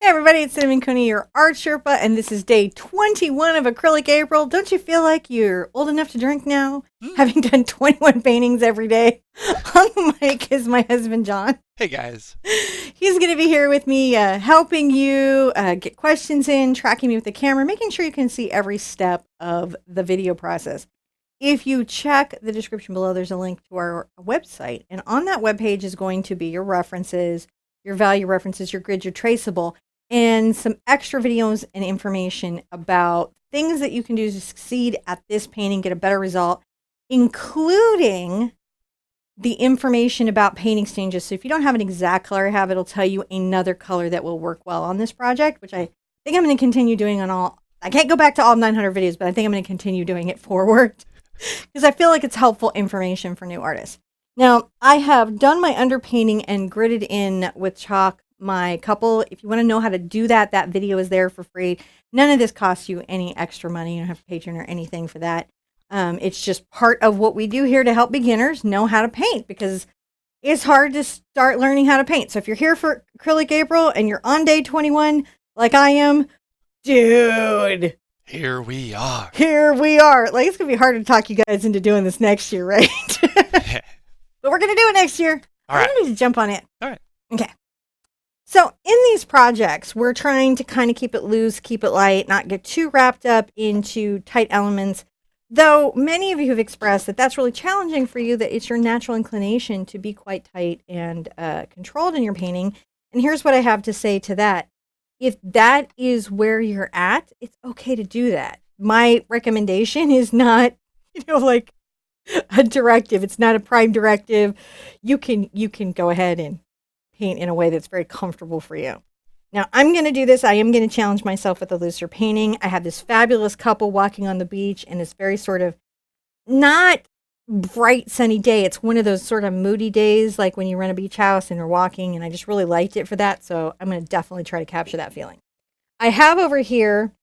Hey everybody, it's Cinnamon Coney, your Art Sherpa, and this is day 21 of Acrylic April. Don't you feel like you're old enough to drink now? Having done 21 paintings every day. On the mic is my husband, John. Hey guys. He's going to be here with me, helping you get questions in, tracking me with the camera, making sure you can see every step of the video process. If you check the description below, there's a link to our website, and on that webpage is going to be your references, your value references, your grid, your traceable, and some extra videos and information about things that you can do to succeed at this painting, get a better result, including the information about painting stages. So if you don't have an exact color I have, it'll tell you another color that will work well on this project, which I think I'm going to continue doing on all. I can't go back to all 900 videos, but I think I'm going to continue doing it forward because I feel like it's helpful information for new artists. Now, I have done my underpainting and gridded in with chalk my couple. If you want to know how to do that, that video is there for free. None of this costs you any extra money. You don't have to Patreon or anything for that. It's just part of what we do here to help beginners know how to paint, because it's hard to start learning how to paint. So if you're here for Acrylic April and you're on day 21, like I am, dude, Here we are. Here we are. Like, it's going to be hard to talk you guys into doing this next year, right? But we're going to do it next year. All right. I need to jump on it. All right. Okay. So in these projects, we're trying to kind of keep it loose, keep it light, not get too wrapped up into tight elements. Though many of you have expressed that that's really challenging for you, that it's your natural inclination to be quite tight and controlled in your painting. And here's what I have to say to that. If that is where you're at, it's okay to do that. My recommendation is not, like a directive. It's not a prime directive. You can go ahead and paint in a way that's very comfortable for you. Now, I'm going to do this. I am going to challenge myself with a looser painting. I have this fabulous couple walking on the beach, and it's very sort of not bright sunny day. It's one of those sort of moody days, like when you rent a beach house and you're walking, and I just really liked it for that. So I'm going to definitely try to capture that feeling. I have over here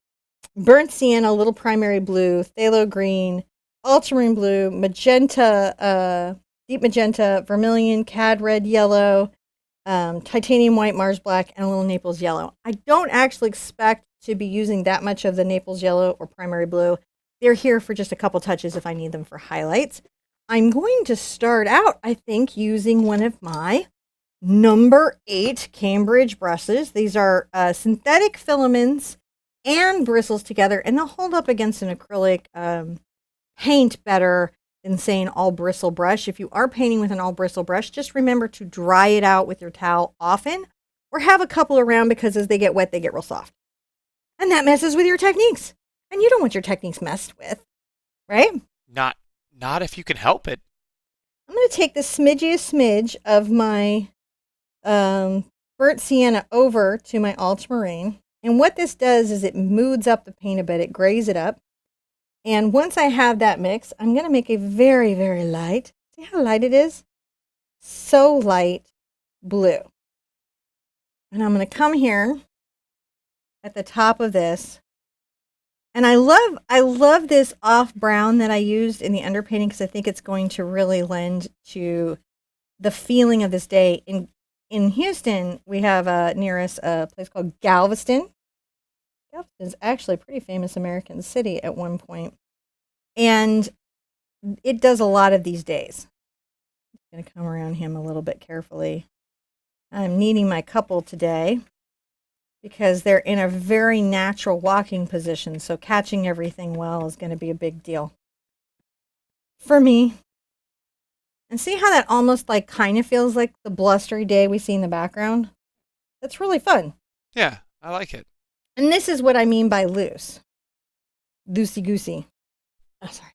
burnt sienna, little primary blue, phthalo green, ultramarine blue, magenta, deep magenta, vermilion, cad red, yellow, titanium white, Mars black, and a little Naples yellow. I don't actually expect to be using that much of the Naples yellow or primary blue. They're here for just a couple touches if I need them for highlights. I'm going to start out, I think, using one of my number 8 Cambridge brushes. These are synthetic filaments and bristles together, and they'll hold up against an acrylic paint better than, say, an all bristle brush. If you are painting with an all bristle brush, just remember to dry it out with your towel often, or have a couple around, because as they get wet, they get real soft. And that messes with your techniques. And you don't want your techniques messed with, right? Not if you can help it. I'm going to take the smidge of my burnt sienna over to my ultramarine. And what this does is it moods up the paint a bit. It grays it up. And once I have that mix, I'm going to make a very, very light, see how light it is? So light blue. And I'm going to come here at the top of this. And I love this off brown that I used in the underpainting, because I think it's going to really lend to the feeling of this day. In Houston, we have near us a place called Galveston. Galveston is actually a pretty famous American city at one point. And it does a lot of these days. I'm going to come around him a little bit carefully. I'm needing my couple today because they're in a very natural walking position. So catching everything well is going to be a big deal for me. And see how that almost like kind of feels like the blustery day we see in the background? That's really fun. Yeah, I like it. And this is what I mean by loose. Loosey-goosey. Oh, sorry.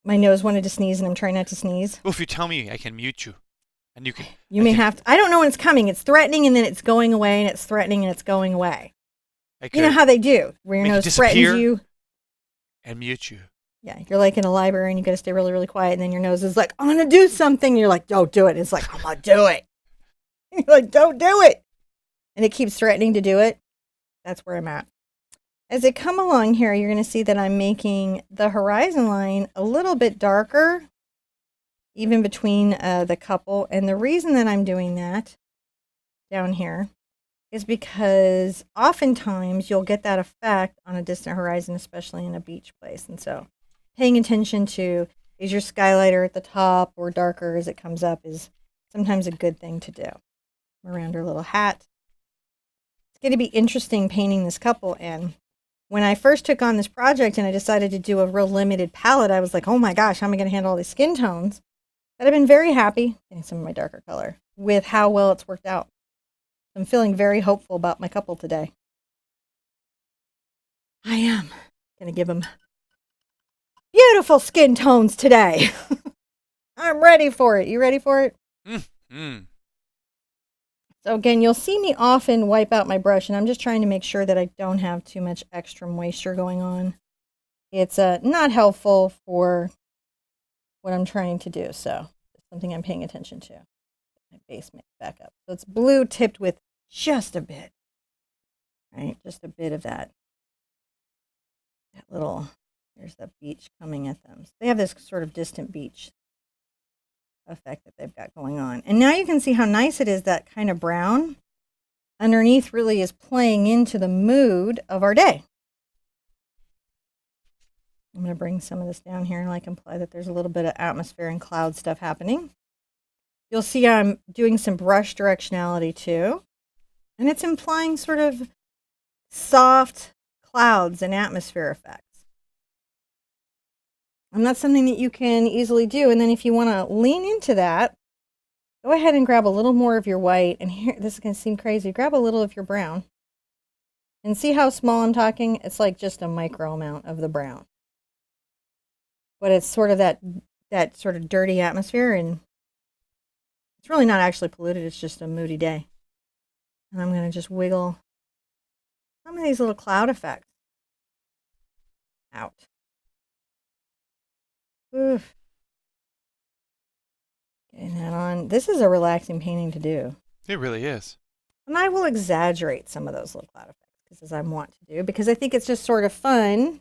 My nose wanted to sneeze, and I'm trying not to sneeze. Well, if you tell me, I can mute you. And you can... You may have to. I don't know when it's coming. It's threatening, and then it's going away, and it's threatening, and it's going away. You know how they do, where your nose threatens you. And mute you. Yeah, you're like in a library, and you got to stay really, really quiet, and then your nose is like, I'm going to do something. And you're like, don't do it. And it's like, I'm going to do it. And you're like, don't do it. And it keeps threatening to do it. That's where I'm at. As I come along here, you're going to see that I'm making the horizon line a little bit darker, even between the couple. And the reason that I'm doing that down here is because oftentimes you'll get that effect on a distant horizon, especially in a beach place. And so paying attention to, is your skylighter at the top or darker as it comes up, is sometimes a good thing to do. Around her little hat. It's going to be interesting painting this couple. And when I first took on this project and I decided to do a real limited palette, I was like, oh my gosh, how am I going to handle all these skin tones? But I've been very happy getting some of my darker color with how well it's worked out. I'm feeling very hopeful about my couple today. I am going to give them beautiful skin tones today. I'm ready for it. You ready for it? Mm-hmm. So again, you'll see me often wipe out my brush, and I'm just trying to make sure that I don't have too much extra moisture going on. It's not helpful for what I'm trying to do, so it's something I'm paying attention to. Get my base mix back up. So it's blue tipped with just a bit, right? Just a bit of that little, there's the beach coming at them. So they have this sort of distant beach effect that they've got going on. And now you can see how nice it is, that kind of brown underneath really is playing into the mood of our day. I'm going to bring some of this down here and like imply that there's a little bit of atmosphere and cloud stuff happening. You'll see I'm doing some brush directionality too. And it's implying sort of soft clouds and atmosphere effects. And that's something that you can easily do. And then if you want to lean into that, go ahead and grab a little more of your white. And here, this is going to seem crazy. Grab a little of your brown. And see how small I'm talking? It's like just a micro amount of the brown. But it's sort of that sort of dirty atmosphere, and it's really not actually polluted. It's just a moody day. And I'm going to just wiggle some of these little cloud effects out. Oof. Getting that on. This is a relaxing painting to do. It really is. And I will exaggerate some of those little cloud effects, because as I want to do, because I think it's just sort of fun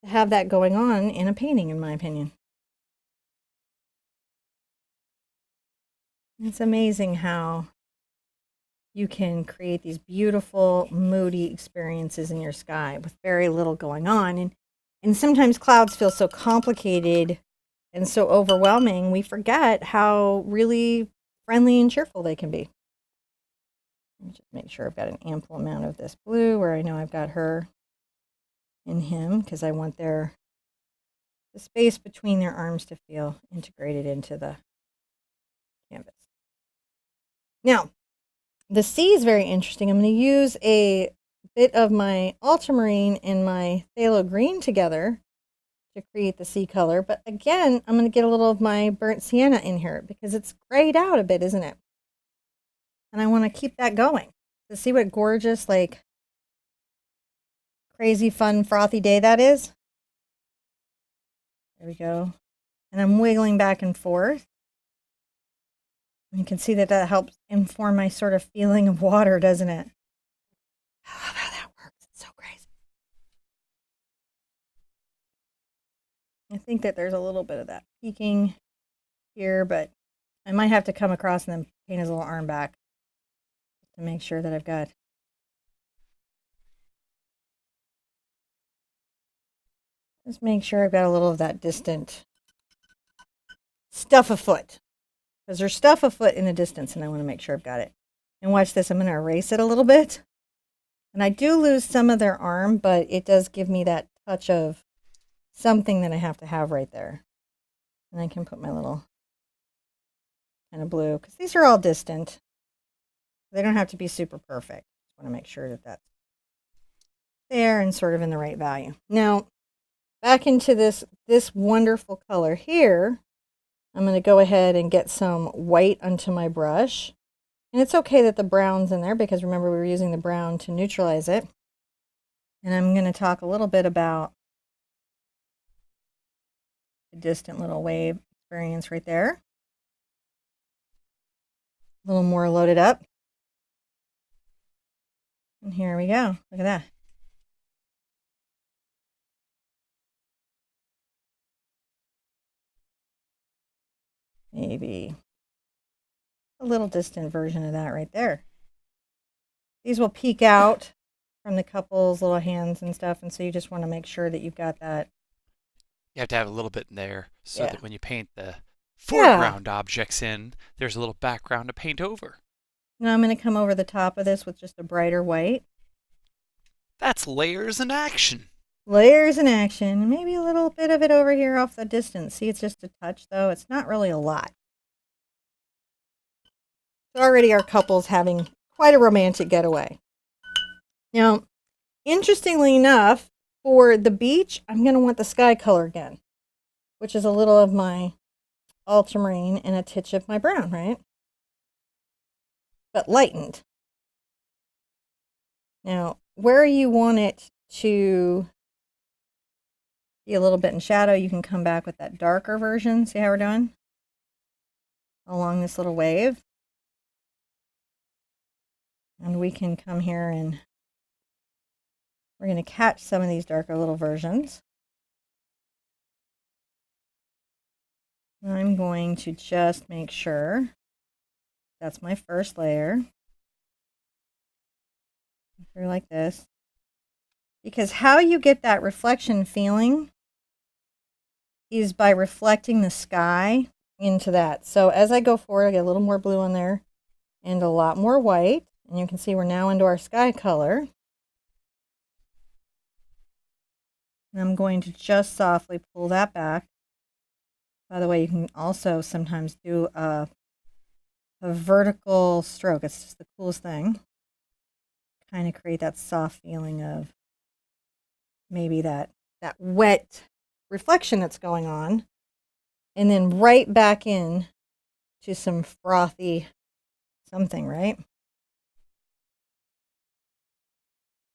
to have that going on in a painting, in my opinion. It's amazing how you can create these beautiful, moody experiences in your sky with very little going on. And sometimes clouds feel so complicated and so overwhelming, we forget how really friendly and cheerful they can be. Let me just make sure I've got an ample amount of this blue where I know I've got her and him, because I want the space between their arms to feel integrated into the canvas. Now, the sea is very interesting. I'm going to use a bit of my ultramarine and my phthalo green together to create the sea color. But again, I'm going to get a little of my burnt sienna in here because it's grayed out a bit, isn't it? And I want to keep that going. So see what gorgeous, like, crazy, fun, frothy day that is? There we go. And I'm wiggling back and forth. You can see that helps inform my sort of feeling of water, doesn't it? I love how that works. It's so crazy. I think that there's a little bit of that peeking here, but I might have to come across and then paint his little arm back to make sure that I've got. Just make sure I've got a little of that distant stuff afoot. Because there's stuff afoot in the distance, and I want to make sure I've got it. And watch this, I'm going to erase it a little bit. And I do lose some of their arm, but it does give me that touch of something that I have to have right there. And I can put my little kind of blue, because these are all distant. They don't have to be super perfect. Just want to make sure that that's there and sort of in the right value. Now, back into this wonderful color here, I'm going to go ahead and get some white onto my brush. And it's okay that the brown's in there, because remember we were using the brown to neutralize it. And I'm going to talk a little bit about the distant little wave experience right there. A little more loaded up. And here we go. Look at that. Maybe a little distant version of that right there. These will peek out from the couple's little hands and stuff, and so you just want to make sure that you've got that. You have to have a little bit in there so Yeah. that when you paint the Yeah. foreground objects in, there's a little background to paint over. Now I'm going to come over the top of this with just a brighter white. That's layers in action. Layers in action. Maybe a little bit of it over here off the distance. See, it's just a touch, though. It's not really a lot. So already our couple's having quite a romantic getaway. Now, interestingly enough, for the beach, I'm going to want the sky color again, which is a little of my ultramarine and a titch of my brown, right? But lightened. Now, where you want it to be a little bit in shadow, you can come back with that darker version. See how we're doing? Along this little wave. And we can come here and we're going to catch some of these darker little versions. I'm going to just make sure that's my first layer. Through like this. Because how you get that reflection feeling is by reflecting the sky into that. So as I go forward, I get a little more blue on there and a lot more white. And you can see we're now into our sky color. And I'm going to just softly pull that back. By the way, you can also sometimes do a vertical stroke. It's just the coolest thing. Kind of create that soft feeling of maybe that wet reflection that's going on. And then right back in to some frothy something, right?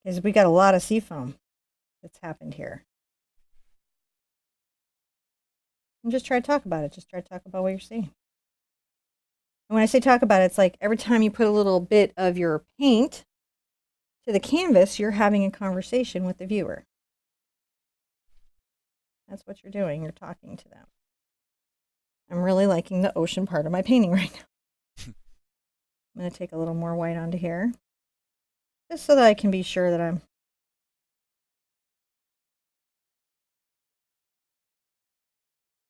Because we got a lot of seafoam that's happened here. And just try to talk about it. Just try to talk about what you're seeing. And when I say talk about it, it's like every time you put a little bit of your paint to the canvas, you're having a conversation with the viewer. That's what you're doing. You're talking to them. I'm really liking the ocean part of my painting right now. I'm going to take a little more white onto here, just so that I can be sure that I'm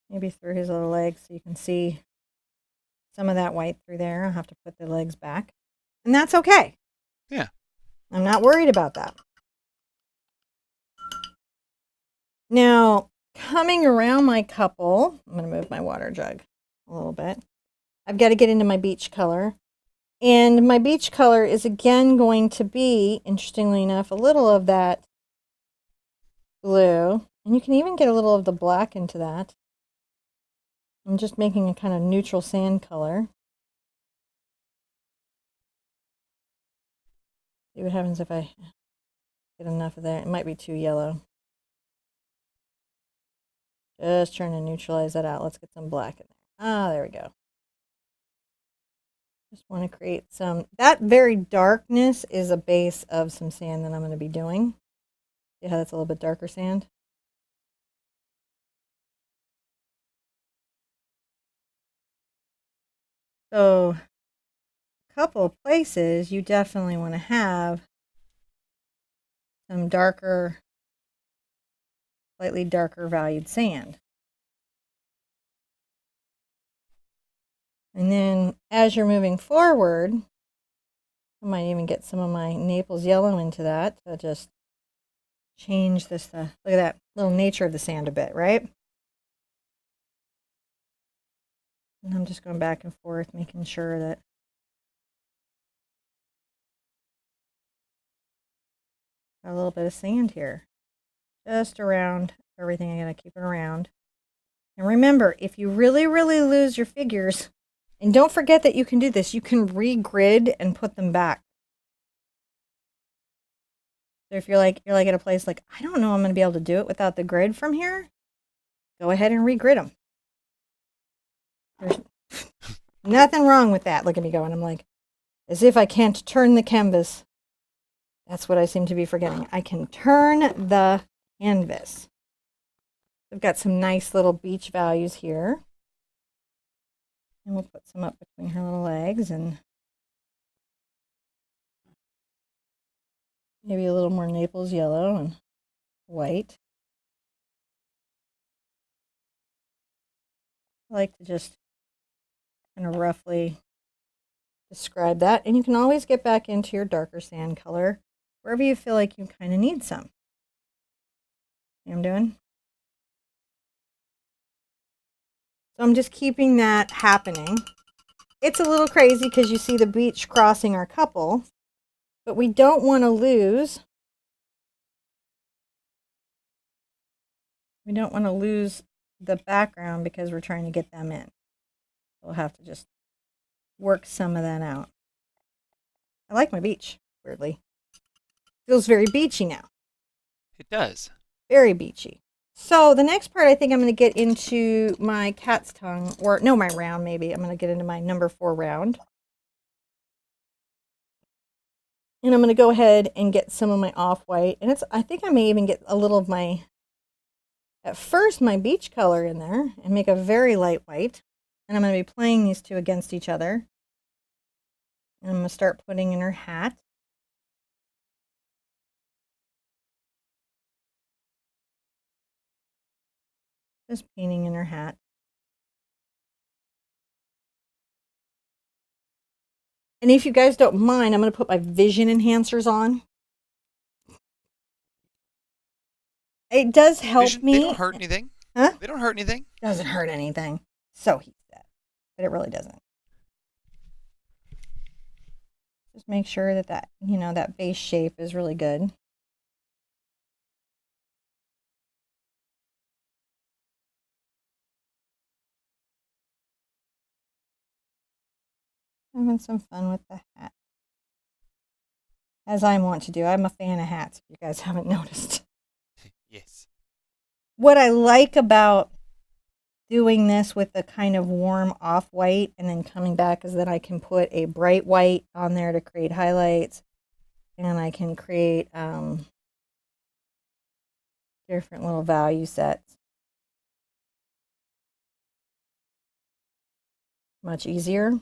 maybe through his little legs so you can see some of that white through there. I'll have to put the legs back. And that's okay. Yeah. I'm not worried about that. Now, coming around my couple, I'm going to move my water jug a little bit. I've got to get into my beach color. And my beach color is again going to be, interestingly enough, a little of that blue. And you can even get a little of the black into that. I'm just making a kind of neutral sand color. See what happens if I get enough of that. It might be too yellow. Just trying to neutralize that out. Let's get some black in there. Ah, there we go. Just want to create some, that very darkness is a base of some sand that I'm going to be doing. See how that's a little bit darker sand? So a couple of places you definitely want to have some darker, slightly darker valued sand. And then as you're moving forward, I might even get some of my Naples yellow into that to just change this, look at that little nature of the sand a bit, right? And I'm just going back and forth, making sure that got a little bit of sand here. Just around everything. I gotta keep it around. And remember, if you really, really lose your figures, and don't forget that you can do this, you can re-grid and put them back. So if you're like at a place like, I don't know I'm gonna be able to do it without the grid from here, go ahead and re-grid them. There's nothing wrong with that. Look at me going. I'm like, as if I can't turn the canvas. That's what I seem to be forgetting. I can turn the canvas. I've got some nice little beach values here. And we'll put some up between her little legs and Maybe a little more Naples yellow and white. I like to just kind of roughly describe that. And you can always get back into your darker sand color wherever you feel like you kind of need some. See what I'm doing? So I'm just keeping that happening. It's a little crazy because you see the beach crossing our couple, but we don't want to lose. We don't want to lose the background because we're trying to get them in. We'll have to just work some of that out. I like my beach, weirdly. Feels very beachy now. It does. Very beachy. So the next part, I think I'm going to get into my cat's tongue, or no, my round maybe. I'm going to get into my number 4 round. And I'm going to go ahead and get some of my off-white. And I think I may even get a little of my, at first, my beach color in there and make a very light white. And I'm going to be playing these two against each other. And I'm going to start putting in her hat. Just painting in her hat. And if you guys don't mind, I'm going to put my vision enhancers on. It does help Vision, me. they don't hurt anything. Huh? They don't hurt anything. Doesn't hurt anything. So he said. But it really doesn't. Just make sure that that base shape is really good. Having some fun with the hat. As I want to do. I'm a fan of hats, if you guys haven't noticed. Yes. What I like about doing this with the kind of warm off-white and then coming back is that I can put a bright white on there to create highlights. And I can create different little value sets. Much easier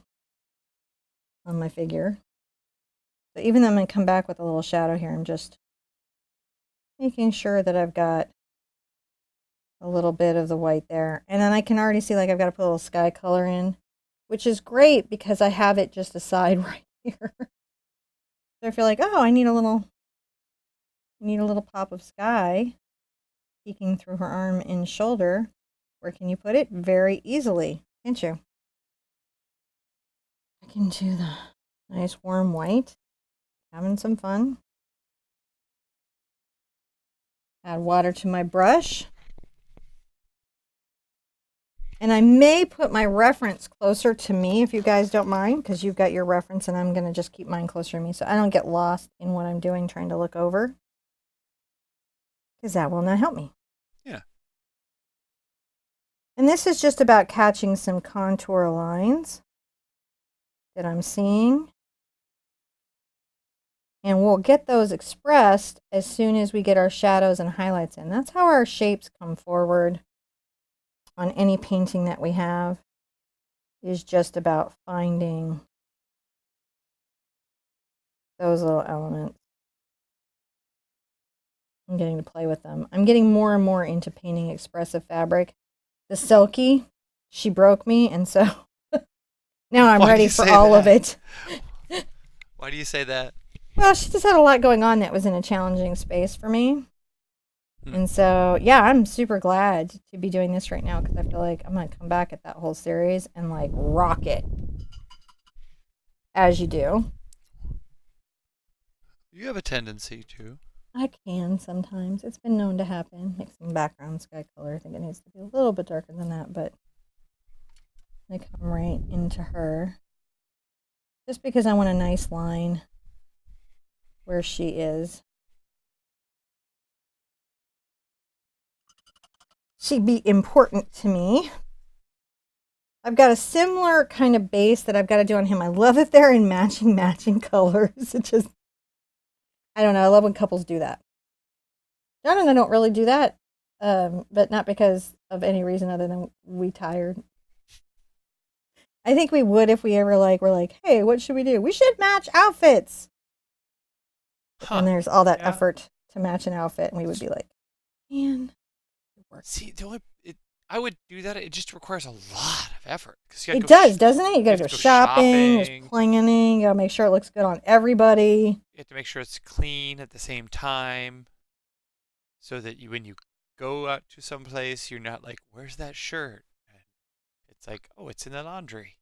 on my figure. So even though I'm going to come back with a little shadow here, I'm just making sure that I've got a little bit of the white there. And then I can already see like I've got to put a little sky color in, which is great because I have it just aside right here. So I feel like, oh, I need a little pop of sky peeking through her arm and shoulder. Where can you put it? Very easily, can't you? Back into the nice warm white. Having some fun. Add water to my brush. And I may put my reference closer to me if you guys don't mind, because you've got your reference and I'm going to just keep mine closer to me so I don't get lost in what I'm doing trying to look over. Because that will not help me. Yeah. And this is just about catching some contour lines that I'm seeing. And we'll get those expressed as soon as we get our shadows and highlights in. That's how our shapes come forward on any painting that we have, is just about finding those little elements and getting to play with them. I'm getting more and more into painting expressive fabric. The Silky, she broke me, and so now I'm ready for all of it. Why do you say that? Well, she just had a lot going on that was in a challenging space for me. And so, yeah, I'm super glad to be doing this right now because I feel like I'm going to come back at that whole series and like rock it. As you do. You have a tendency to. I can sometimes. It's been known to happen. Make some background sky color. I think it needs to be a little bit darker than that, but I come right into her. Just because I want a nice line where she is. She'd be important to me. I've got a similar kind of base that I've got to do on him. I love that they're in matching colors. It just, I don't know. I love when couples do that. John and I don't really do that, but not because of any reason other than we tired. I think we would if we ever were like, hey, what should we do? We should match outfits. And Huh. there's all that Yeah. effort to match an outfit, and we would be like, man, it works. See, I would do that. It just requires a lot of effort because you got It to go. does, doesn't it? You You gotta have go to go shopping, there's shopping. planning, you gotta make sure it looks good on everybody. You have to make sure it's clean at the same time, so that when you go out to some place, you're not like, "Where's that shirt?" And it's like, "Oh, it's in the laundry."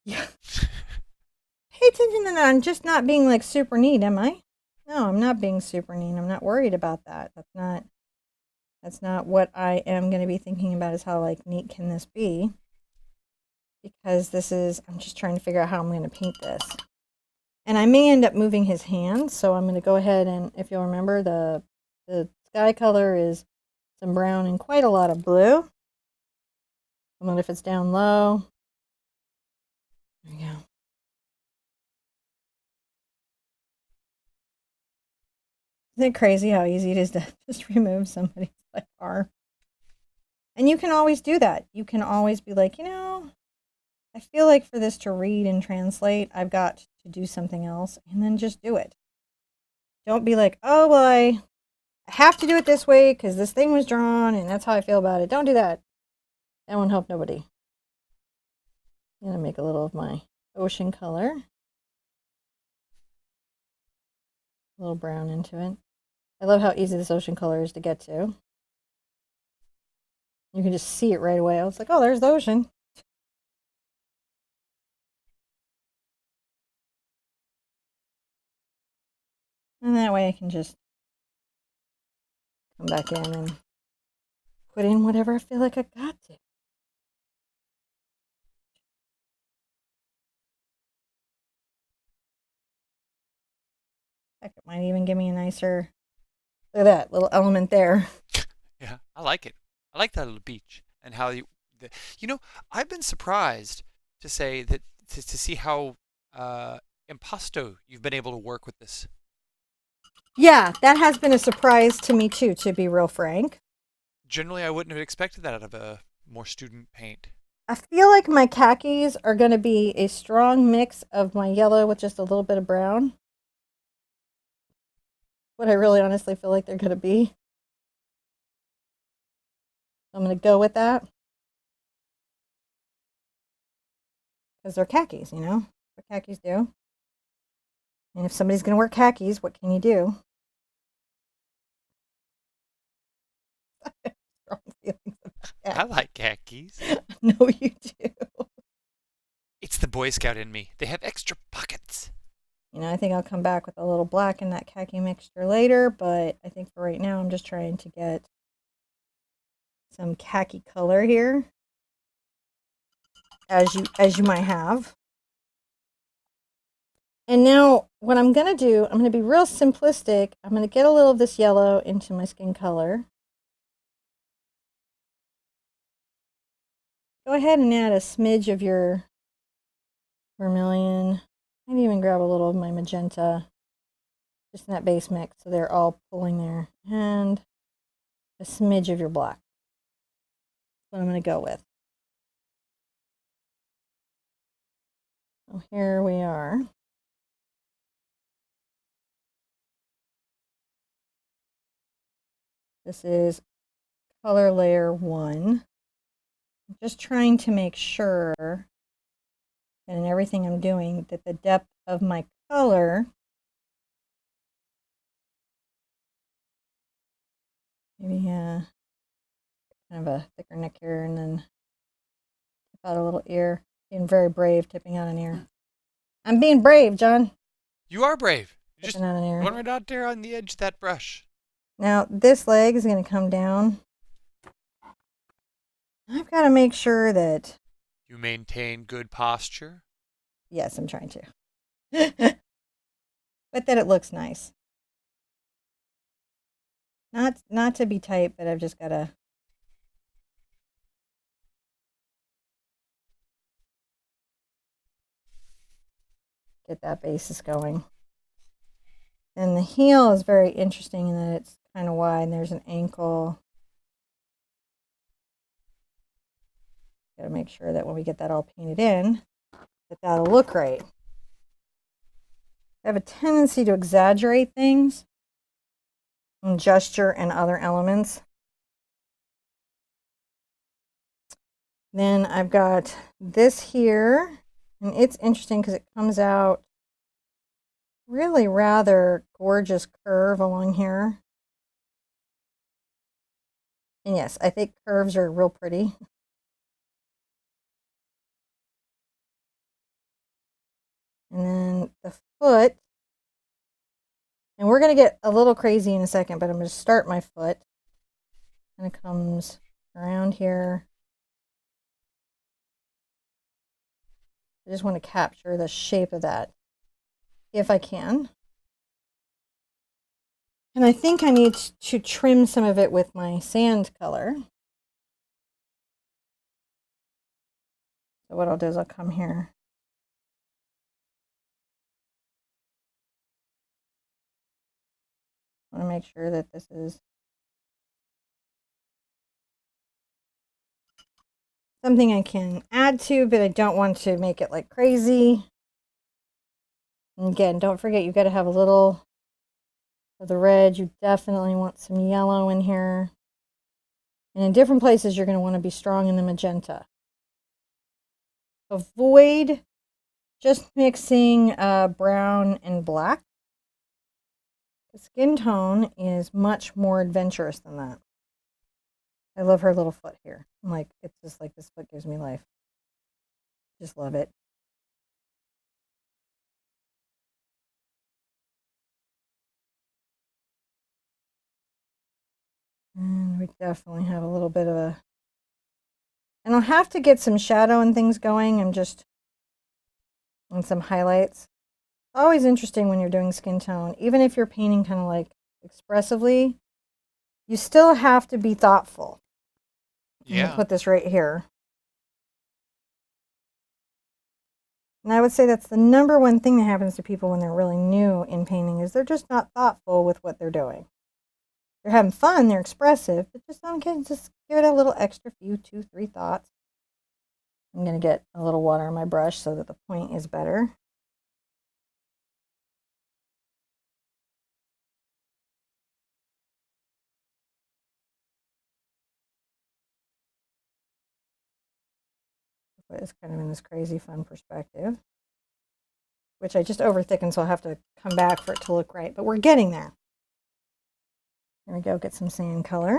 Yeah. Pay attention to that. I'm just not being like super neat, am I? No, I'm not being super neat. I'm not worried about that. That's not what I am going to be thinking about is how like neat can this be? Because I'm just trying to figure out how I'm going to paint this. And I may end up moving his hands, so I'm going to go ahead and, if you'll remember, the sky color is some brown and quite a lot of blue. And then if it's down low, there we go. Isn't it crazy how easy it is to just remove somebody's like arm? And you can always do that. You can always be like, I feel like for this to read and translate, I've got to do something else, and then just do it. Don't be like, oh, well, I have to do it this way because this thing was drawn and that's how I feel about it. Don't do that. That won't help nobody. I'm going to make a little of my ocean color. A little brown into it. I love how easy this ocean color is to get to. You can just see it right away. I was like, oh, there's the ocean. And that way I can just come back in and put in whatever I feel like I got to. Heck, it might even give me a nicer, look at that little element there. Yeah, I like it. I like that little beach and how the, you know, I've been surprised to say that to see how impasto you've been able to work with this. Yeah, that has been a surprise to me too, to be real frank. Generally, I wouldn't have expected that out of a more student paint. I feel like my khakis are going to be a strong mix of my yellow with just a little bit of brown. What I really honestly feel like they're going to be. I'm going to go with that. Because they're khakis, what khakis do. And if somebody's going to wear khakis, what can you do? Strong feelings about I that. like khakis. No, you do. It's the Boy Scout in me. They have extra pockets. I think I'll come back with a little black in that khaki mixture later, but I think for right now, I'm just trying to get some khaki color here, as you might have. And now what I'm going to do, I'm going to be real simplistic. I'm going to get a little of this yellow into my skin color. Go ahead and add a smidge of your vermilion. I'd even grab a little of my magenta, just in that base mix, so they're all pulling there. And a smidge of your black. That's what I'm going to go with. So here we are. This is color layer 1. I'm just trying to make sure that in everything I'm doing that the depth of my color, maybe kind of a thicker neck here and then tip out a little ear. Being very brave, tipping out an ear. I'm being brave, John. You are brave. Just Tipping out an ear. going right out there on the edge of that brush. Now this leg is going to come down. I've got to make sure that, You maintain good posture. yes, I'm trying to, but that it looks nice. Not to be tight, but I've just got to get that basis going. And the heel is very interesting in that it's kind of wide and there's an ankle. Got to make sure that when we get that all painted in, that that'll look right. I have a tendency to exaggerate things in gesture and other elements. Then I've got this here, and it's interesting because it comes out really rather gorgeous curve along here. And yes, I think curves are real pretty. And then the foot, and we're going to get a little crazy in a second, but I'm going to start my foot. And it comes around here. I just want to capture the shape of that if I can. And I think I need to trim some of it with my sand color. So what I'll do is I'll come here. I want to make sure that this is something I can add to, but I don't want to make it like crazy. And again, don't forget, you've got to have a little of the red. You definitely want some yellow in here. And in different places, you're going to want to be strong in the magenta. Avoid just mixing brown and black. The skin tone is much more adventurous than that. I love her little foot here. I'm like, it's just like this foot gives me life. Just love it. And we definitely have a little bit of a... And I'll have to get some shadow and things going. I'm just on some highlights. Always interesting when you're doing skin tone. Even if you're painting kind of like expressively, you still have to be thoughtful. I'm going to put this right here. And I would say that's the number one thing that happens to people when they're really new in painting is they're just not thoughtful with what they're doing. They're having fun, they're expressive, but just just give it a little extra few, 2, 3 thoughts. I'm going to get a little water on my brush so that the point is better. But it's kind of in this crazy fun perspective, which I just over thickened, so I'll have to come back for it to look right. But we're getting there. There we go, get some sand color.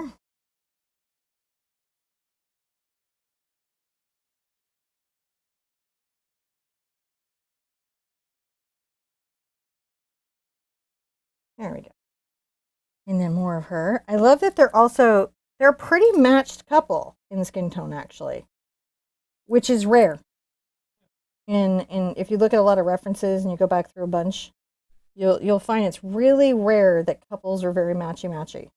There we go. And then more of her. I love that they're a pretty matched couple in skin tone, actually, which is rare. And if you look at a lot of references and you go back through a bunch, you'll find it's really rare that couples are very matchy-matchy.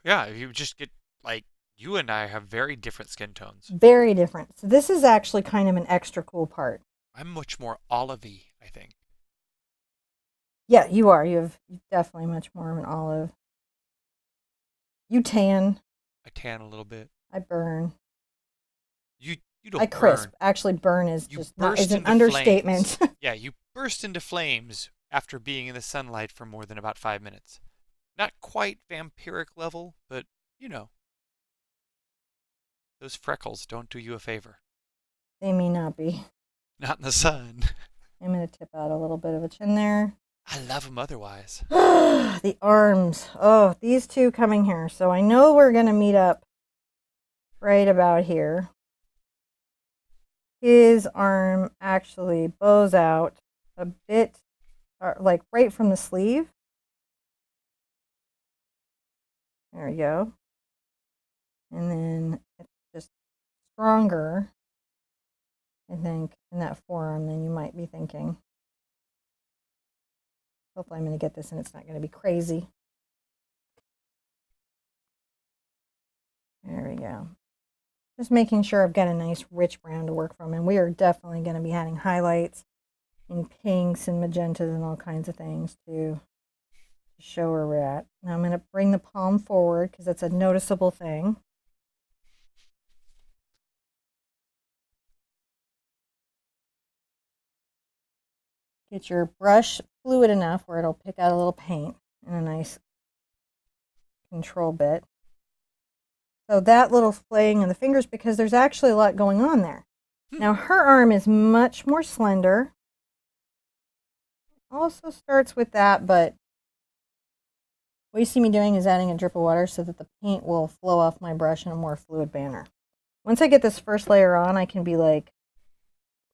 Yeah, you just get, like, you and I have very different skin tones. Very different. So this is actually kind of an extra cool part. I'm much more olivey, I think. Yeah, you are. You're definitely much more of an olive. You tan. I tan a little bit. I burn. You don't I crisp. burn. Actually, burn is You just burst is an into understatement. flames. Yeah, you burst into flames after being in the sunlight for more than about 5 minutes. Not quite vampiric level, but, you know. Those freckles don't do you a favor. They may not be. Not in the sun. I'm going to tip out a little bit of a chin there. I love them otherwise. The arms. Oh, these two coming here. So I know we're going to meet up right about here. His arm actually bows out a bit, like right from the sleeve. There we go. And then it's just stronger, I think, in that forearm than you might be thinking. Hopefully I'm going to get this and it's not going to be crazy. There we go. Just making sure I've got a nice rich brown to work from. And we are definitely going to be adding highlights and pinks and magentas and all kinds of things to show where we're at. Now I'm going to bring the palm forward because that's a noticeable thing. Get your brush fluid enough where it'll pick out a little paint in a nice control bit. So that little flaying of the fingers, because there's actually a lot going on there. Now her arm is much more slender. Also starts with that, but what you see me doing is adding a drip of water so that the paint will flow off my brush in a more fluid manner. Once I get this first layer on, I can be like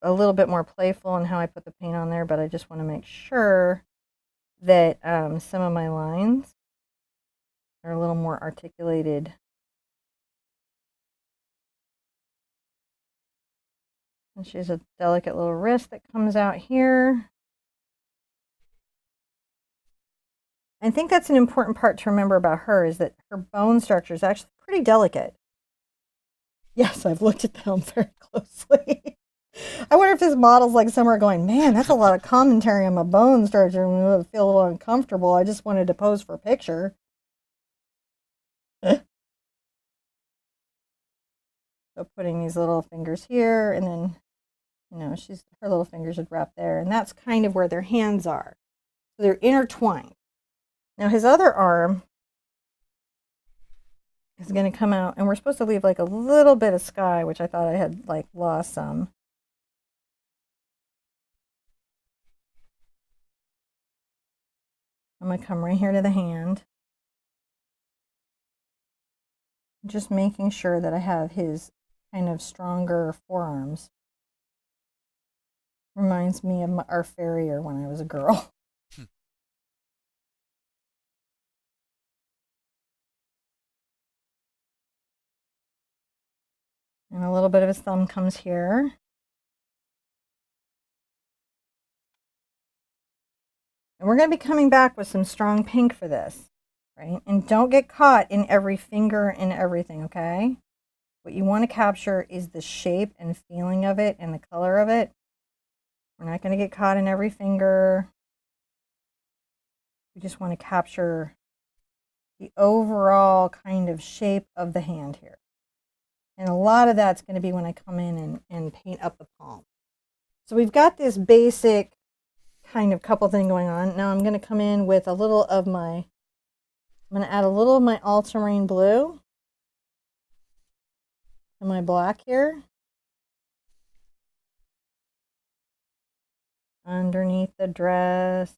a little bit more playful in how I put the paint on there, but I just want to make sure that some of my lines are a little more articulated. And she has a delicate little wrist that comes out here. I think that's an important part to remember about her, is that her bone structure is actually pretty delicate. Yes, I've looked at them very closely. I wonder if this model's like somewhere going, man, that's a lot of commentary on my bone structure. I feel a little uncomfortable. I just wanted to pose for a picture. So putting these little fingers here, and then, you know, her little fingers would wrap there, and that's kind of where their hands are. So they're intertwined. Now his other arm is going to come out, and we're supposed to leave like a little bit of sky, which I thought I had like lost some. I'm going to come right here to the hand. Just making sure that I have his kind of stronger forearms. Reminds me of our farrier when I was a girl. And a little bit of his thumb comes here. And we're going to be coming back with some strong pink for this, right? And don't get caught in every finger and everything, okay? What you want to capture is the shape and feeling of it and the color of it. We're not going to get caught in every finger. We just want to capture the overall kind of shape of the hand here. And a lot of that's going to be when I come in and paint up the palm. So we've got this basic kind of couple thing going on. Now I'm going to come in with a little of I'm going to add a little of my ultramarine blue to my black here. Underneath the dress,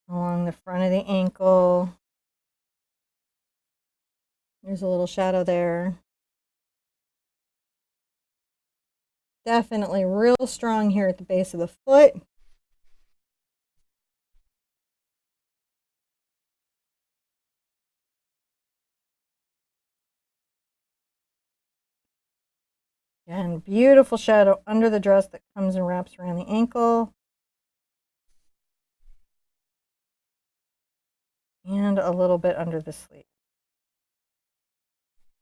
along the front of the ankle. There's a little shadow there. Definitely real strong here at the base of the foot. And beautiful shadow under the dress that comes and wraps around the ankle. And a little bit under the sleeve.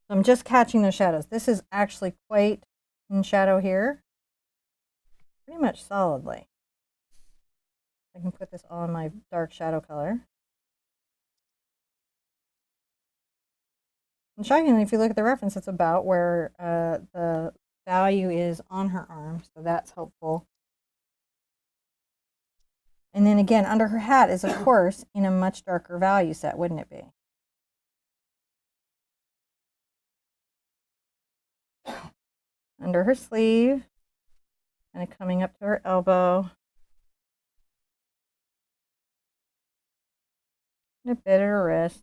So I'm just catching those shadows. This is actually quite in shadow here. Pretty much solidly. I can put this all in my dark shadow color. And shockingly, if you look at the reference, it's about where the value is on her arm, so that's helpful. And then again, under her hat is, of course, in a much darker value set, wouldn't it be? Under her sleeve, kind of coming up to her elbow. And a bit of her wrist.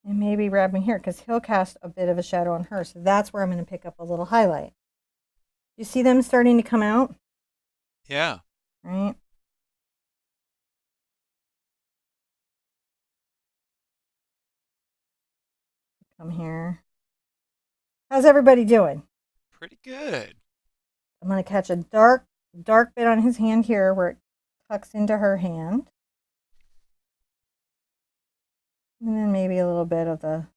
And maybe wrapping here, because he'll cast a bit of a shadow on her. So that's where I'm going to pick up a little highlight. You see them starting to come out? Yeah. Right? Come here. How's everybody doing? Pretty good. I'm going to catch a dark bit on his hand here where it tucks into her hand. And then maybe a little bit of on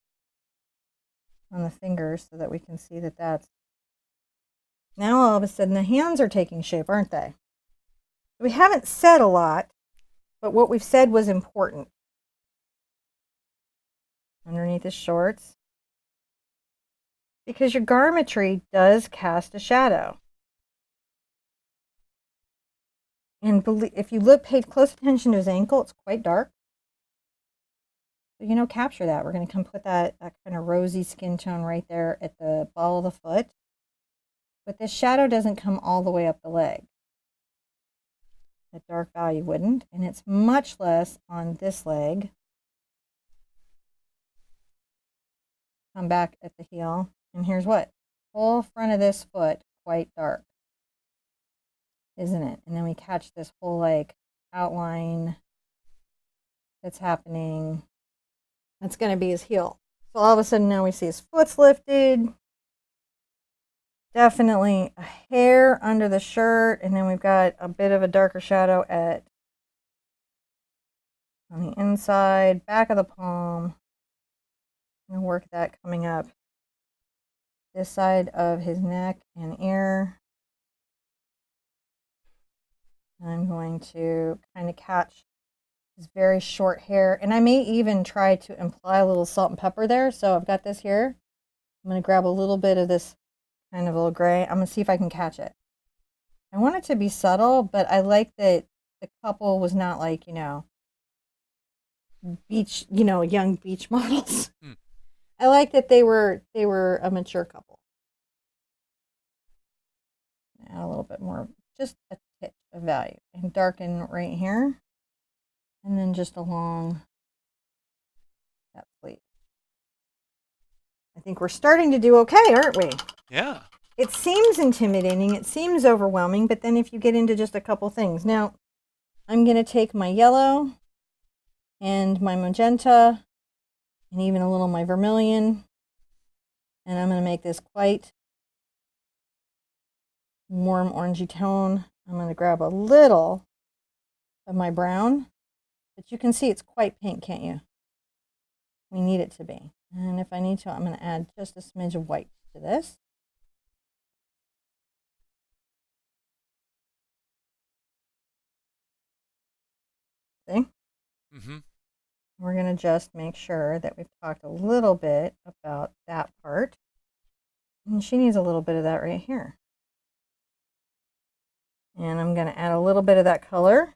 the fingers so that we can see that that's. Now all of a sudden the hands are taking shape, aren't they? We haven't said a lot, but what we've said was important. Underneath his shorts. Because your garmentry does cast a shadow. And if you look, pay close attention to his ankle, it's quite dark. So, capture that. We're going to come put that kind of rosy skin tone right there at the ball of the foot. But this shadow doesn't come all the way up the leg. That dark value wouldn't. And it's much less on this leg. Come back at the heel. And here's what? Whole front of this foot, quite dark. Isn't it? And then we catch this whole like outline that's happening. That's going to be his heel. So all of a sudden now we see his foot's lifted. Definitely a hair under the shirt. And then we've got a bit of a darker shadow on the inside, back of the palm. I'm going to work that coming up this side of his neck and ear. I'm going to kind of catch his very short hair. And I may even try to imply a little salt and pepper there. So I've got this here. I'm going to grab a little bit of this kind of a little gray. I'm going to see if I can catch it. I want it to be subtle, but I like that the couple was not like, beach, young beach models. I like that they were a mature couple. Add a little bit more, just a titch of value, and darken right here, and then just along that sleeve. I think we're starting to do okay, aren't we? Yeah. It seems intimidating, it seems overwhelming, but then if you get into just a couple things. Now, I'm going to take my yellow and my magenta and even a little of my vermilion, and I'm going to make this quite warm orangey tone. I'm going to grab a little of my brown, but you can see it's quite pink, can't you? We need it to be. And if I need to, I'm going to add just a smidge of white to this. See? Mm-hmm. We're going to just make sure that we've talked a little bit about that part. And she needs a little bit of that right here. And I'm going to add a little bit of that color.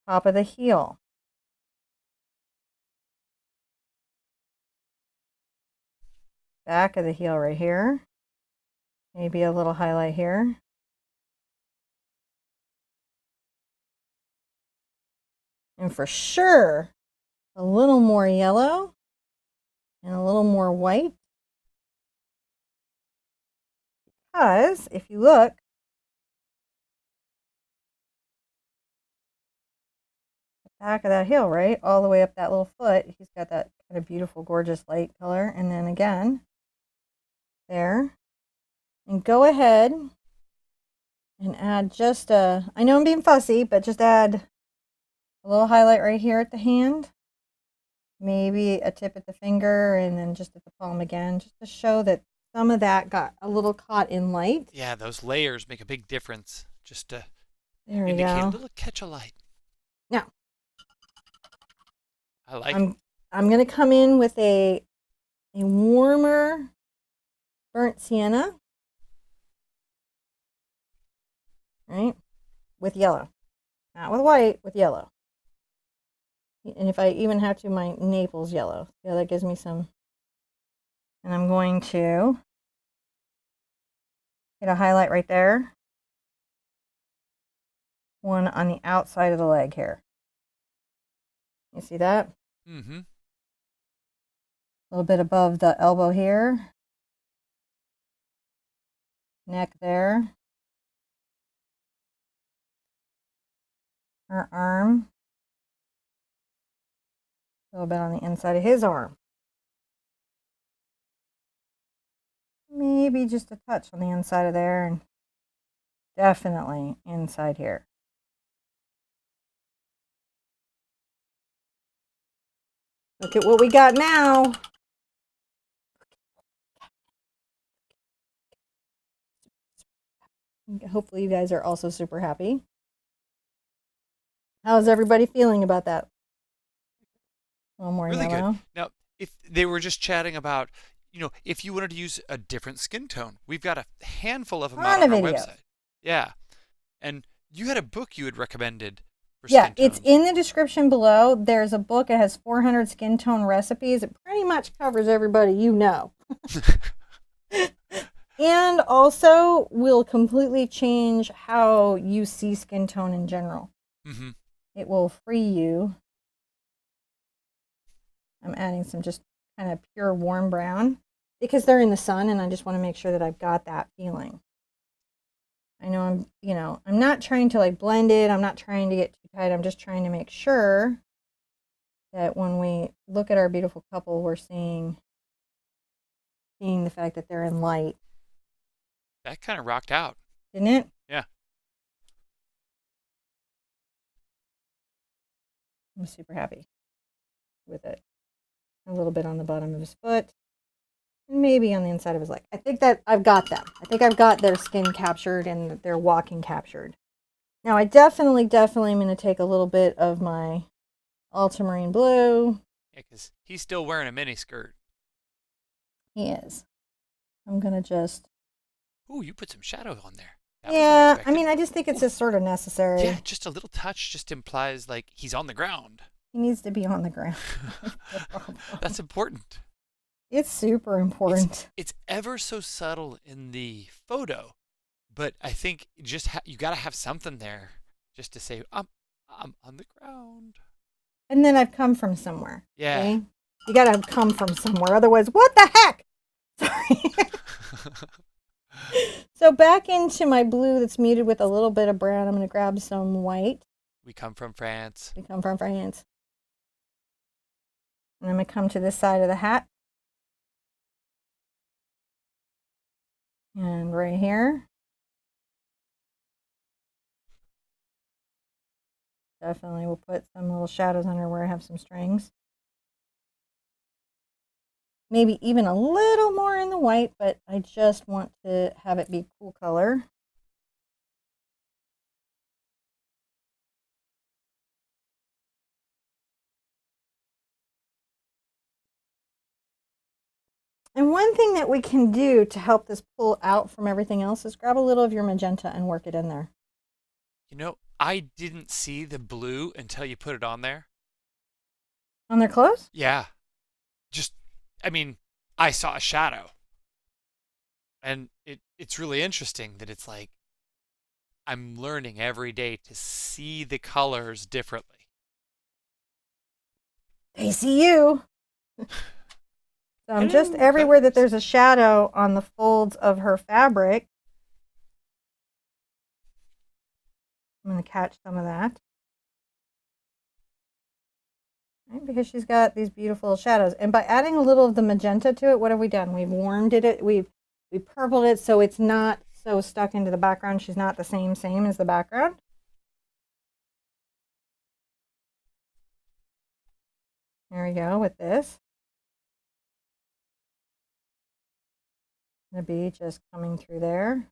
Top of the heel. Back of the heel right here. Maybe a little highlight here. And for sure, a little more yellow and a little more white. Because if you look, the back of that heel, right, all the way up that little foot, he's got that kind of beautiful, gorgeous light color. And then again, there. And go ahead and add just I know I'm being fussy, but just add a little highlight right here at the hand. Maybe a tip at the finger, and then just at the palm again, just to show that some of that got a little caught in light. Yeah, those layers make a big difference. Just to indicate a little catch of light. Now, I like it. I'm going to come in with a warmer burnt sienna, right, with yellow. Not with white, with yellow. And if I even have to, my Naples yellow. Yeah, that gives me some. And I'm going to get a highlight right there. One on the outside of the leg here. You see that? Mm-hmm. A little bit above the elbow here. Neck there. Her arm. A little bit on the inside of his arm. Maybe just a touch on the inside of there, and definitely inside here. Look at what we got now. Hopefully you guys are also super happy. How's everybody feeling about that? A little more Really yellow. good. Now, if they were just chatting about, if you wanted to use a different skin tone, we've got a handful of them out on our website. Yeah. And you had a book you had recommended for Yeah, skin it's tones. in the description below. There's a book. It has 400 skin tone recipes. It pretty much covers everybody you know. And also will completely change how you see skin tone in general. Mm-hmm. It will free you. I'm adding some just kind of pure warm brown because they're in the sun and I just want to make sure that I've got that feeling. I know I'm not trying to like blend it. I'm not trying to get too tight. I'm just trying to make sure that when we look at our beautiful couple, we're seeing the fact that they're in light. That kind of rocked out. Didn't it? Yeah. I'm super happy with it. A little bit on the bottom of his foot. And maybe on the inside of his leg. I think that I've got them. I think I've got their skin captured and their walking captured. Now I definitely am going to take a little bit of my ultramarine blue. Yeah, because he's still wearing a mini skirt. He is. I'm going to just... Ooh, you put some shadow on there. That was Yeah, I unexpected. mean, I just think it's just sort of necessary. Yeah, just a little touch just implies like he's on the ground. He needs to be on the ground. That's important. It's super important. It's ever so subtle in the photo, but I think just you got to have something there just to say I'm on the ground. And then I've come from somewhere. Yeah. Okay? You got to come from somewhere. Otherwise, what the heck? Sorry. So back into my blue that's muted with a little bit of brown. I'm going to grab some white. We come from France. We come from France. And I'm going to come to this side of the hat. And right here. Definitely we'll put some little shadows under where I have some strings. Maybe even a little more in the white, but I just want to have it be cool color. And one thing that we can do to help this pull out from everything else is grab a little of your magenta and work it in there. You know, I didn't see the blue until you put it on there. On their clothes? Yeah. I mean, I saw a shadow. And it's really interesting that it's like I'm learning every day to see the colors differently. They see you. So I'm just everywhere that there's a shadow on the folds of her fabric. I'm going to catch some of that. Right, because she's got these beautiful shadows. And by adding a little of the magenta to it, what have we done? We've warmed it. We've purpled it so it's not so stuck into the background. She's not the same as the background. There we go with this. Gonna be just coming through there.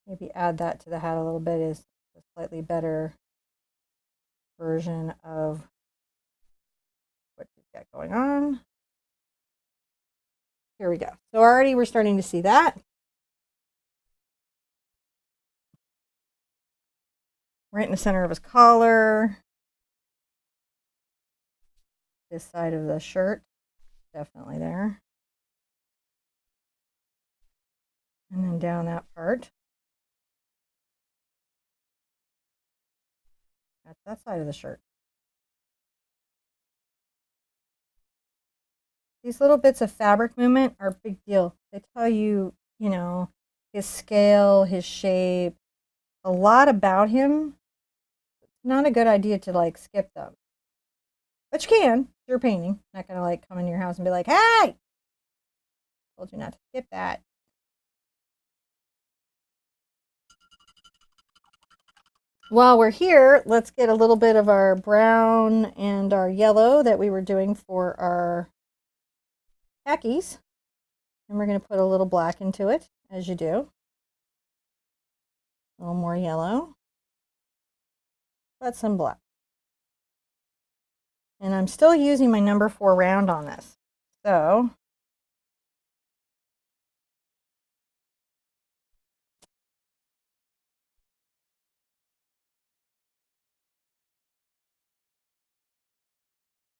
Maybe add that to the hat a little bit is a slightly better version of what she's got going on. Here we go. So already we're starting to see that. Right in the center of his collar. This side of the shirt, definitely there. And then down that part. That's that side of the shirt. These little bits of fabric movement are a big deal. They tell you, you know, his scale, his shape, a lot about him. It's not a good idea to like skip them. But you can. You're painting. Not gonna like come into your house and be like, hey! Told you not to skip that. While we're here, let's get a little bit of our brown and our yellow that we were doing for our khakis. And we're going to put a little black into it, as you do. A little more yellow. But some black. And I'm still using my number 4 round on this. So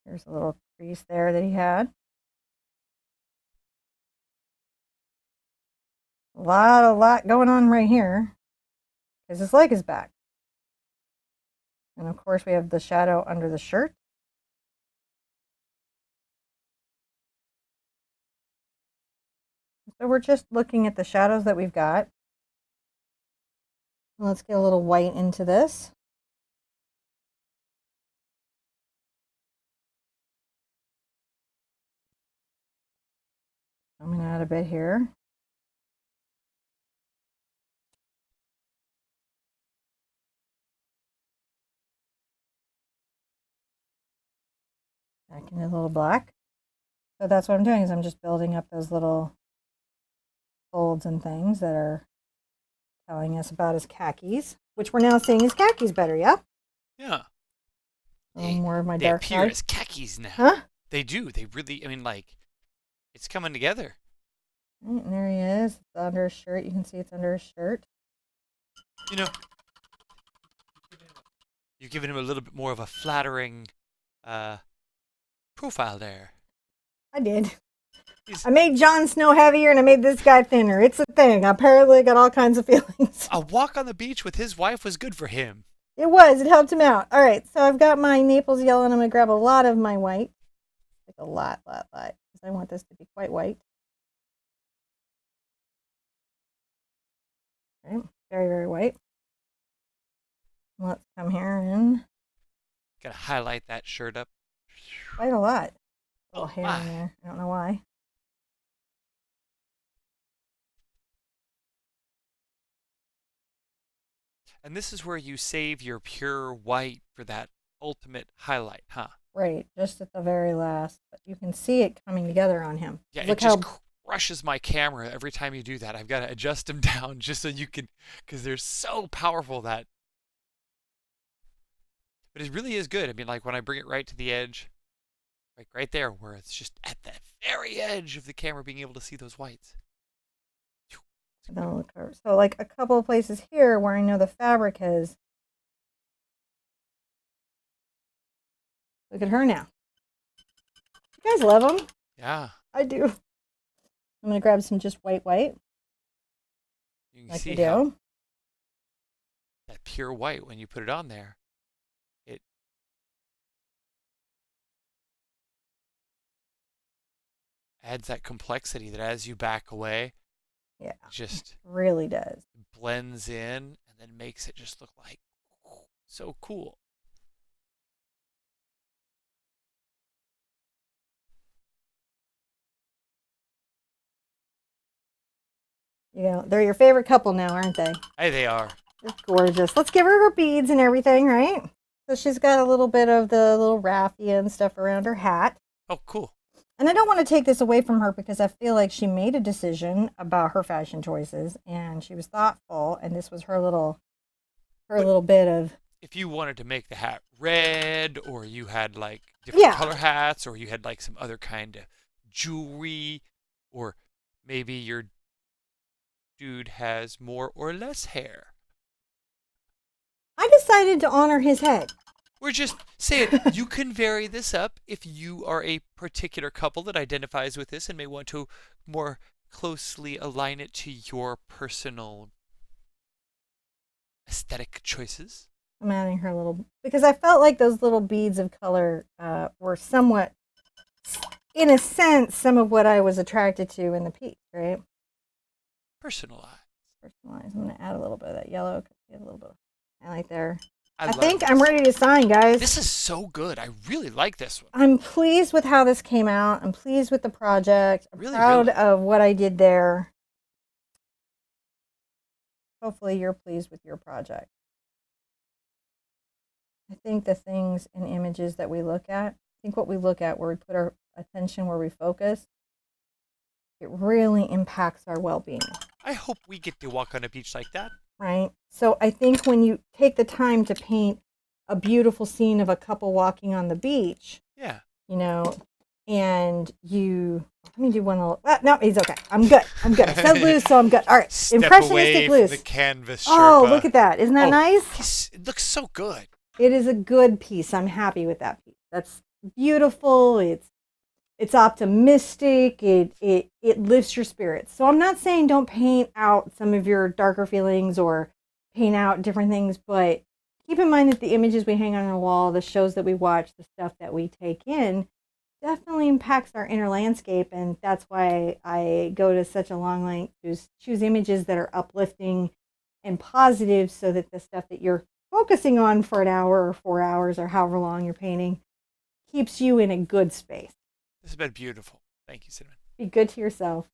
Here's a little crease there that he had. A lot going on right here because his leg is back. And of course we have the shadow under the shirt. So we're just looking at the shadows that we've got. Let's get a little white into this. I'm going to add a bit here. Back into a little black. So that's what I'm doing, is I'm just building up those little folds and things that are telling us about his khakis, which we're now seeing his khakis better, yeah? Yeah. A little more of my They dark appear side. as khakis now. Huh? They do. They really, I mean, like, it's coming together. Right, and there he is. It's under his shirt. You can see it's under his shirt. You know, you're giving him a little bit more of a flattering profile there. I did. I made Jon Snow heavier and I made this guy thinner. It's a thing. Apparently I got all kinds of feelings. A walk on the beach with his wife was good for him. It was. It helped him out. All right. So I've got my Naples yellow and I'm going to grab a lot of my white. Like a lot. Because I want this to be quite white. Okay. Very white. Let's come here and Gotta highlight that shirt up. quite a lot. A little Oh, hair in there. I don't know why. And this is where you save your pure white for that ultimate highlight, huh? Right, just at the very last. But you can see it coming together on him. Yeah, Look it just how crushes my camera every time you do that. I've got to adjust them down just so you can, because they're so powerful that. But it really is good. I mean, like when I bring it right to the edge, like right there, where it's just at the very edge of the camera being able to see those whites. so like a couple of places here where I know the fabric has. Look at her now. You guys love them? Yeah. I do. I'm gonna grab some just white, You can like see we do. how that pure white, when you put it on there, it adds that complexity that as you back away, Yeah, just really does. blends in and then makes it just look like so cool. You know, they're your favorite couple now, aren't they? Hey, they are. It's gorgeous. Let's give her her beads and everything, right? So she's got a little bit of the little raffia and stuff around her hat. Oh, cool. And I don't want to take this away from her because I feel like she made a decision about her fashion choices and she was thoughtful, and this was her little bit of. If you wanted to make the hat red, or you had like different color hats, or you had like some other kind of jewelry, or maybe your dude has more or less hair. I decided to honor his head. We're just saying you can vary this up if you are a particular couple that identifies with this and may want to more closely align it to your personal aesthetic choices. I'm adding her little, because I felt like those little beads of color were somewhat, in a sense, some of what I was attracted to in the piece, right? Personalized. Personalized. I'm going to add a little bit of that yellow. Get a little bit of highlight there. I think this. I'm ready to sign, guys. This is so good. I really like this one. I'm pleased with how this came out. I'm pleased with the project. I'm proud of what I did there. Hopefully you're pleased with your project. I think the things and images that we look at, I think what we look at, where we put our attention, where we focus, it really impacts our well-being. I hope we get to walk on a beach like that. Right? So I think when you take the time to paint a beautiful scene of a couple walking on the beach, yeah, you know, and you, let me do one little, no, he's okay. I'm good. I said loose, so I'm good. All right. Step Impressionistic away loose. From the canvas Sherpa. Oh, look at that. Isn't that nice? It looks so good. It is a good piece. I'm happy with that piece. beautiful, it's optimistic, it lifts your spirits. So I'm not saying don't paint out some of your darker feelings or paint out different things, but keep in mind that the images we hang on our wall, the shows that we watch, the stuff that we take in, definitely impacts our inner landscape. And that's why I go to such a long length to choose images that are uplifting and positive, so that the stuff that you're focusing on for an hour or 4 hours or however long you're painting keeps you in a good space. This has been beautiful. Thank you, Cinnamon. Be good to yourself,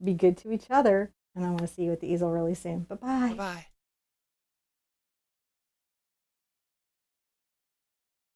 be good to each other, and I want to see you at the easel really soon. Bye Bye bye. bye.